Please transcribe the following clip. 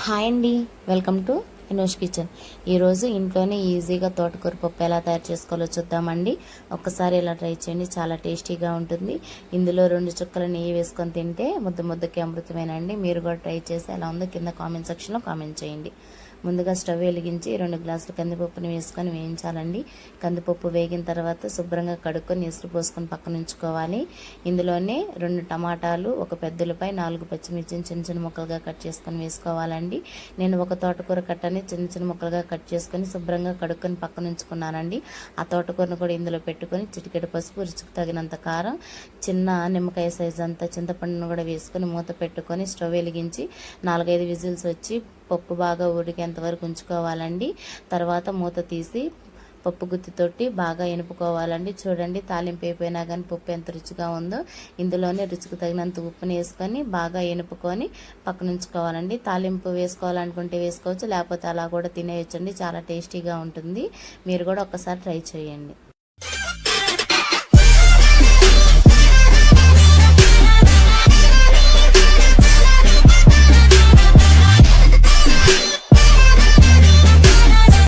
Hi అండి, welcome to Enosh kitchen. ఈరోజు ఇంట్లోనే ఈజీగా తోటకూర పప్పు ఎలా తయారు చేసుకోవాలో చూద్దామండి. ఒక్కసారి ఇలా ట్రై చేయండి, చాలా టేస్టీగా ఉంటుంది. ఇందులో 2 చుక్కల నెయ్యి వేసుకొని తింటే ముద్ద ముద్దకి అమృతమేనండి. మీరు కూడా ట్రై చేసి ఎలా ఉందో కింద కామెంట్ సెక్షన్లో కామెంట్ చేయండి. ముందుగా స్టవ్ వెలిగించి 2 గ్లాసులు కందిపప్పుని వేసుకొని వేయించాలండి. కందిపప్పు వేగిన తర్వాత శుభ్రంగా కడుక్కొని ఇసురు పోసుకొని పక్కన ఉంచుకోవాలి. ఇందులోనే 2 టమాటాలు, ఒక పెద్దలపై 4 పచ్చిమిర్చిని చిన్న చిన్న ముక్కలుగా కట్ చేసుకొని వేసుకోవాలండి. నేను ఒక తోటకూర కట్టని చిన్న చిన్న ముక్కలుగా కట్ చేసుకొని శుభ్రంగా కడుక్కొని పక్కన ఉంచుకున్నానండి. ఆ తోటకూరను కూడా ఇందులో పెట్టుకొని చిటికెడు పసుపు, రుచికి తగినంత కారం, చిన్న నిమ్మకాయ సైజు అంతా చింతపండును కూడా వేసుకొని మూత పెట్టుకొని స్టవ్ వెలిగించి 4-5 విజిల్స్ వచ్చి పప్పు బాగా ఉడికేంత వరకు ఉంచుకోవాలండి. తర్వాత మూత తీసి పప్పు గుత్తితోటి బాగా ఎనుపుకోవాలండి. చూడండి, తాలింపు అయిపోయినా కానీ పప్పు ఎంత రుచిగా ఉందో. ఇందులోనే రుచికి తగినంత ఉప్పుని వేసుకొని బాగా ఎనుపుకొని పక్కన ఉంచుకోవాలండి. తాలింపు వేసుకోవాలనుకుంటే వేసుకోవచ్చు, లేకపోతే అలా కూడా తినేయచ్చండి. చాలా టేస్టీగా ఉంటుంది. మీరు కూడా ఒకసారి ట్రై చేయండి.